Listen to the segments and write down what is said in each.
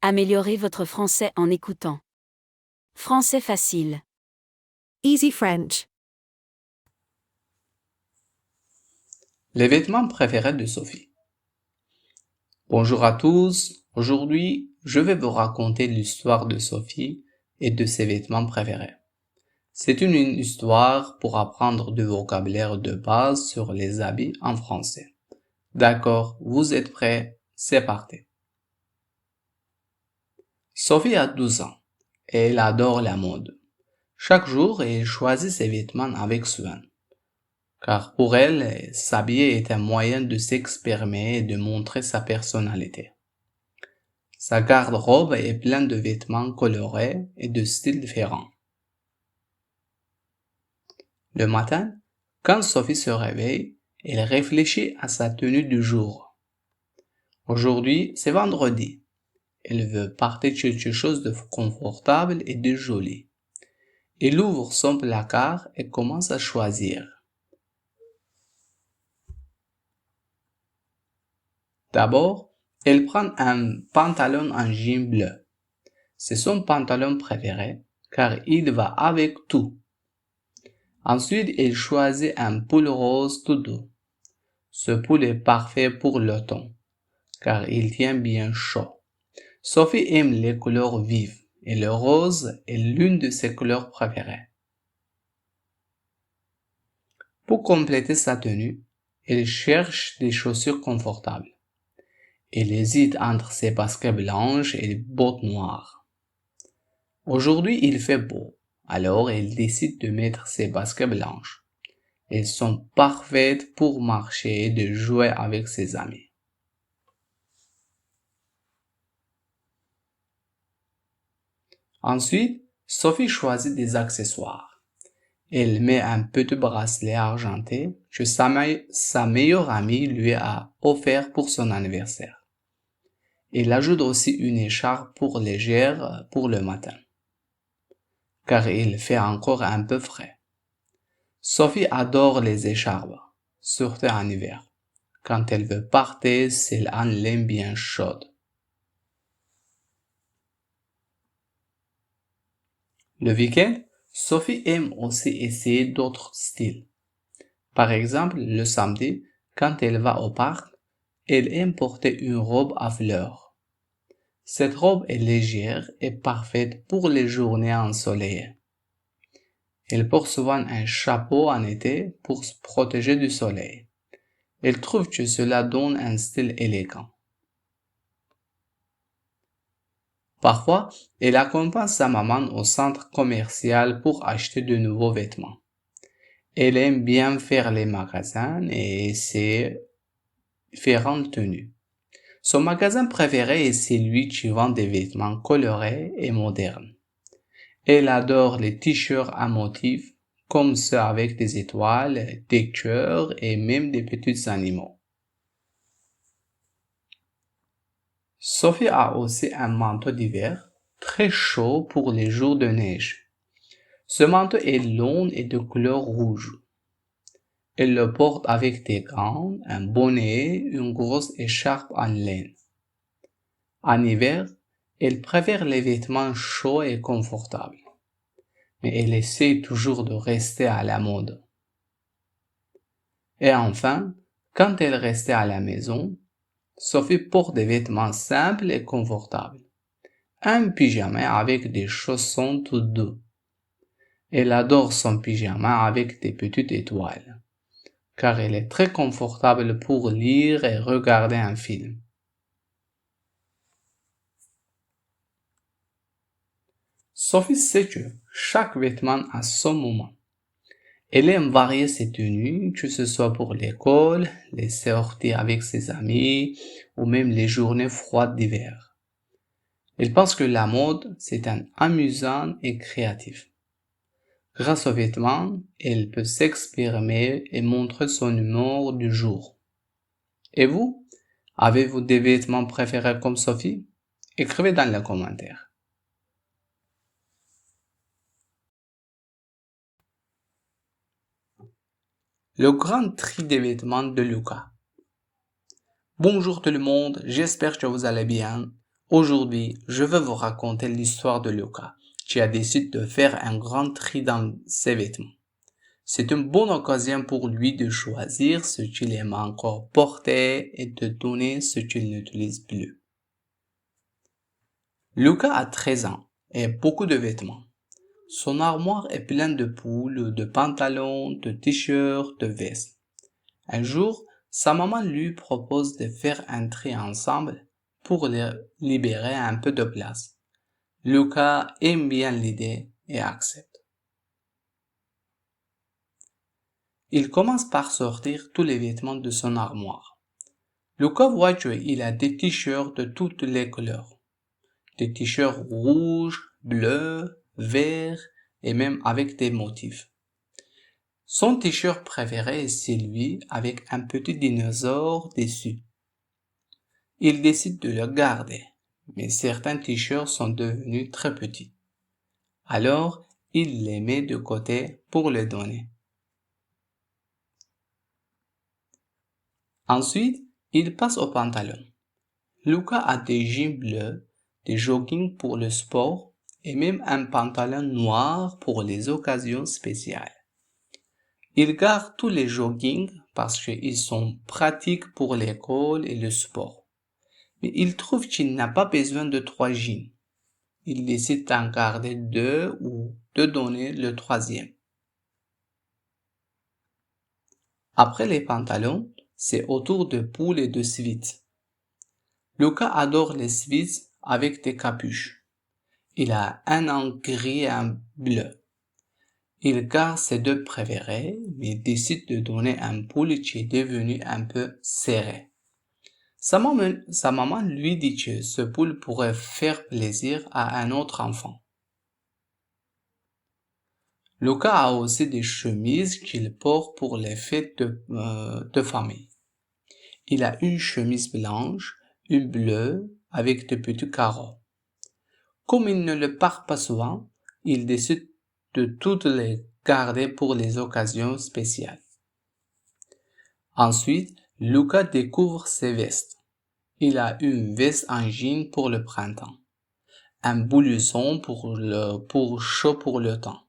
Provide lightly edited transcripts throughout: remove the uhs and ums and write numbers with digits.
Améliorez votre français en écoutant. Français facile. Easy French. Les vêtements préférés de Sophie. Bonjour à tous. Aujourd'hui, je vais vous raconter l'histoire de Sophie et de ses vêtements préférés. C'est une histoire pour apprendre du vocabulaire de base sur les habits en français. D'accord, vous êtes prêts? C'est parti. Sophie a 12 ans et elle adore la mode. Chaque jour, elle choisit ses vêtements avec soin. Car pour elle, s'habiller est un moyen de s'exprimer et de montrer sa personnalité. Sa garde-robe est pleine de vêtements colorés et de styles différents. Le matin, quand Sophie se réveille, elle réfléchit à sa tenue du jour. Aujourd'hui, c'est vendredi. Elle veut porter quelque chose de confortable et de joli. Elle ouvre son placard et commence à choisir. D'abord, elle prend un pantalon en jean bleu. C'est son pantalon préféré car il va avec tout. Ensuite, elle choisit un pull rose tout doux. Ce pull est parfait pour l'automne car il tient bien chaud. Sophie aime les couleurs vives et le rose est l'une de ses couleurs préférées. Pour compléter sa tenue, elle cherche des chaussures confortables. Elle hésite entre ses baskets blanches et les bottes noires. Aujourd'hui, il fait beau, alors elle décide de mettre ses baskets blanches. Elles sont parfaites pour marcher et de jouer avec ses amis. Ensuite, Sophie choisit des accessoires. Elle met un petit bracelet argenté que sa meilleure amie lui a offert pour son anniversaire. Elle ajoute aussi une écharpe légère pour le matin, car il fait encore un peu frais. Sophie adore les écharpes, surtout en hiver, quand elle veut porter celle en laine bien chaude. Le week-end, Sophie aime aussi essayer d'autres styles. Par exemple, le samedi, quand elle va au parc, elle aime porter une robe à fleurs. Cette robe est légère et parfaite pour les journées ensoleillées. Elle porte souvent un chapeau en été pour se protéger du soleil. Elle trouve que cela donne un style élégant. Parfois, elle accompagne sa maman au centre commercial pour acheter de nouveaux vêtements. Elle aime bien faire les magasins et essayer différentes tenues. Son magasin préféré est celui qui vend des vêtements colorés et modernes. Elle adore les t-shirts à motifs, comme ceux avec des étoiles, des cœurs et même des petits animaux. Sophie a aussi un manteau d'hiver, très chaud pour les jours de neige. Ce manteau est long et de couleur rouge. Elle le porte avec des gants, un bonnet, une grosse écharpe en laine. En hiver, elle préfère les vêtements chauds et confortables, mais elle essaie toujours de rester à la mode. Et enfin, quand elle reste à la maison, Sophie porte des vêtements simples et confortables. Un pyjama avec des chaussons tout doux. Elle adore son pyjama avec des petites étoiles, car elle est très confortable pour lire et regarder un film. Sophie sait que chaque vêtement a son moment. Elle aime varier ses tenues, que ce soit pour l'école, les sorties avec ses amis ou même les journées froides d'hiver. Elle pense que la mode, c'est un amusant et créatif. Grâce aux vêtements, elle peut s'exprimer et montrer son humour du jour. Et vous, avez-vous des vêtements préférés comme Sophie? Écrivez dans les commentaires. Le grand tri des vêtements de Lucas. Bonjour tout le monde, j'espère que vous allez bien. Aujourd'hui, je veux vous raconter l'histoire de Lucas, qui a décidé de faire un grand tri dans ses vêtements. C'est une bonne occasion pour lui de choisir ce qu'il aime encore porter et de donner ce qu'il n'utilise plus. Lucas a 13 ans et beaucoup de vêtements. Son armoire est pleine de pulls, de pantalons, de t-shirts, de vestes. Un jour, sa maman lui propose de faire un tri ensemble pour libérer un peu de place. Lucas aime bien l'idée et accepte. Il commence par sortir tous les vêtements de son armoire. Lucas voit qu'il a des t-shirts de toutes les couleurs. Des t-shirts rouges, bleus, verts et même avec des motifs. Son t-shirt préféré est celui avec un petit dinosaure dessus. Il décide de le garder, mais certains t-shirts sont devenus très petits. Alors, il les met de côté pour les donner. Ensuite, il passe aux pantalons. Lucas a des jeans bleus, des joggings pour le sport et même un pantalon noir pour les occasions spéciales. Il garde tous les joggings parce qu'ils sont pratiques pour l'école et le sport. Mais il trouve qu'il n'a pas besoin de 3 jeans. Il décide d'en garder 2 ou de donner le 3e. Après les pantalons, c'est au tour de pulls et de sweats. Lucas adore les sweats avec des capuches. Il a un en gris et un bleu. Il garde ses 2 préférés, mais décide de donner un pull qui est devenu un peu serré. Sa maman lui dit que ce pull pourrait faire plaisir à un autre enfant. Lucas a aussi des chemises qu'il porte pour les fêtes de famille. Il a une chemise blanche, une bleue avec de petits carreaux. Comme il ne le porte pas souvent, il décide de toutes les garder pour les occasions spéciales. Ensuite, Lucas découvre ses vestes. Il a une veste en jean pour le printemps, un blouson pour chaud pour le temps,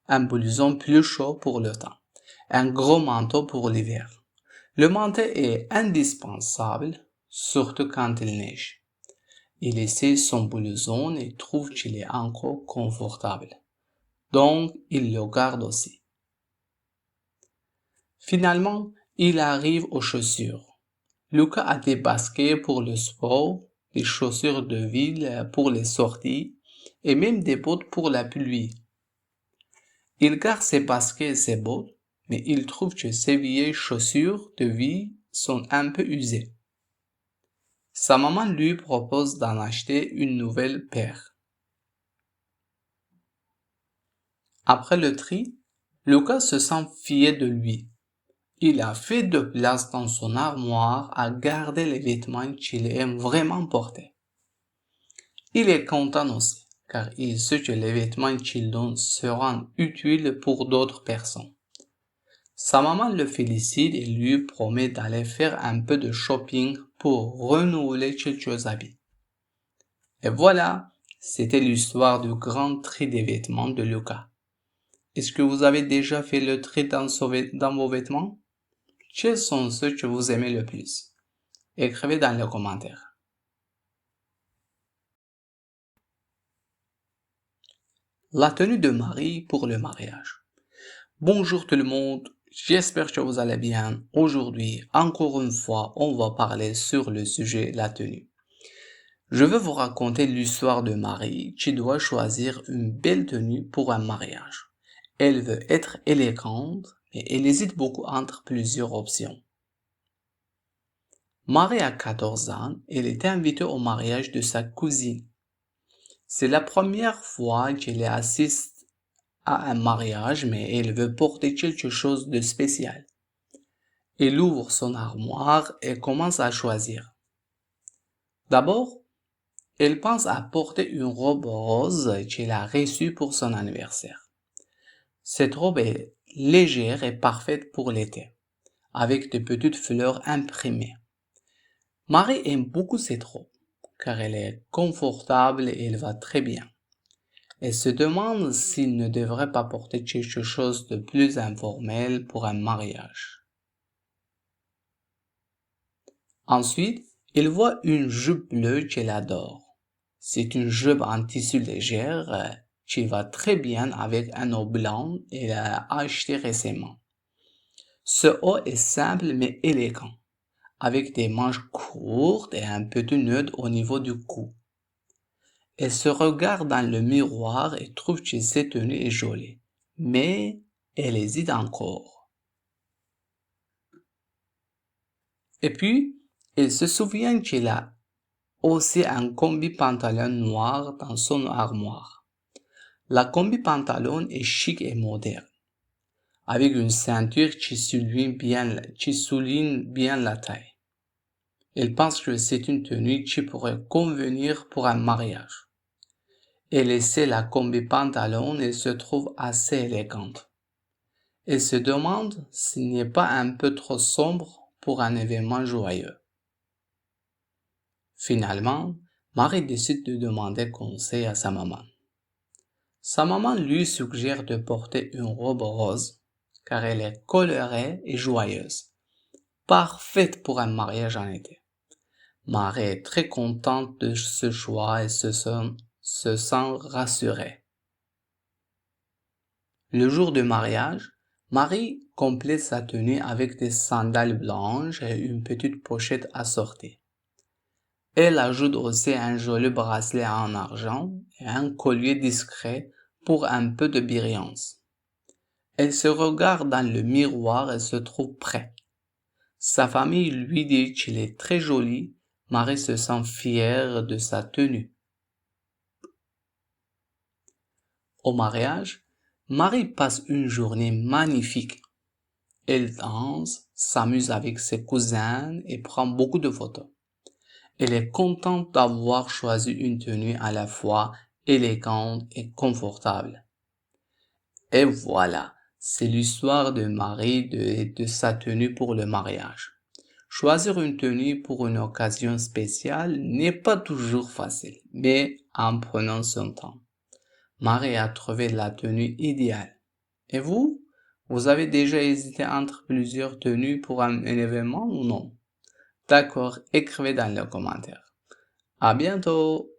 un blouson plus chaud pour le temps, un gros manteau pour l'hiver. Le manteau est indispensable, surtout quand il neige. Il essaie son blouson et trouve qu'il est encore confortable. Donc, il le garde aussi. Finalement, il arrive aux chaussures. Lucas a des baskets pour le sport, des chaussures de ville pour les sorties et même des bottes pour la pluie. Il garde ses baskets et ses bottes, mais il trouve que ses vieilles chaussures de ville sont un peu usées. Sa maman lui propose d'en acheter une nouvelle paire. Après le tri, Lucas se sent fier de lui. Il a fait de place dans son armoire à garder les vêtements qu'il aime vraiment porter. Il est content aussi, car il sait que les vêtements qu'il donne seront utiles pour d'autres personnes. Sa maman le félicite et lui promet d'aller faire un peu de shopping pour renouveler quelques habits. Et voilà, c'était l'histoire du grand tri des vêtements de Lucas. Est-ce que vous avez déjà fait le tri dans vos vêtements? Quels sont ceux que vous aimez le plus? Écrivez dans les commentaires. La tenue de Marie pour le mariage. Bonjour tout le monde, j'espère que vous allez bien. Aujourd'hui, encore une fois, on va parler sur le sujet la tenue. Je vais vous raconter l'histoire de Marie qui doit choisir une belle tenue pour un mariage. Elle veut être élégante, mais elle hésite beaucoup entre plusieurs options. Marie a 14 ans, elle était invitée au mariage de sa cousine. C'est la première fois qu'elle assiste à un mariage, mais elle veut porter quelque chose de spécial. Elle ouvre son armoire et commence à choisir. D'abord, elle pense à porter une robe rose qu'elle a reçue pour son anniversaire. Cette robe est légère et parfaite pour l'été, avec de petites fleurs imprimées. Marie aime beaucoup cette robe. car elle est confortable et elle va très bien. Elle se demande s'il ne devrait pas porter quelque chose de plus informel pour un mariage. Ensuite, il voit une jupe bleue qu'elle adore. C'est une jupe en tissu légère qui va très bien avec un haut blanc qu'elle a acheté récemment. Ce haut est simple mais élégant, avec des manches courtes et un petit nœud au niveau du cou. Elle se regarde dans le miroir et trouve que cette tenue est jolie, mais elle hésite encore. Et puis, elle se souvient qu'elle a aussi un combi-pantalon noir dans son armoire. La combi-pantalon est chic et moderne, avec une ceinture qui souligne bien la taille. Elle pense que c'est une tenue qui pourrait convenir pour un mariage. Elle essaie la combi-pantalon et se trouve assez élégante. Elle se demande s'il n'est pas un peu trop sombre pour un événement joyeux. Finalement, Marie décide de demander conseil à sa maman. Sa maman lui suggère de porter une robe rose, car elle est colorée et joyeuse, parfaite pour un mariage en été. Marie est très contente de ce choix et se sent rassurée. Le jour du mariage, Marie complète sa tenue avec des sandales blanches et une petite pochette assortie. Elle ajoute aussi un joli bracelet en argent et un collier discret pour un peu de brillance. Elle se regarde dans le miroir et se trouve prête. Sa famille lui dit qu'il est très joli. Marie se sent fière de sa tenue. Au mariage, Marie passe une journée magnifique. Elle danse, s'amuse avec ses cousins et prend beaucoup de photos. Elle est contente d'avoir choisi une tenue à la fois élégante et confortable. Et voilà, c'est l'histoire de Marie et de sa tenue pour le mariage. Choisir une tenue pour une occasion spéciale n'est pas toujours facile, mais en prenant son temps. Marie a trouvé la tenue idéale. Et vous? Vous avez déjà hésité entre plusieurs tenues pour un événement ou non? D'accord, écrivez dans les commentaires. À bientôt!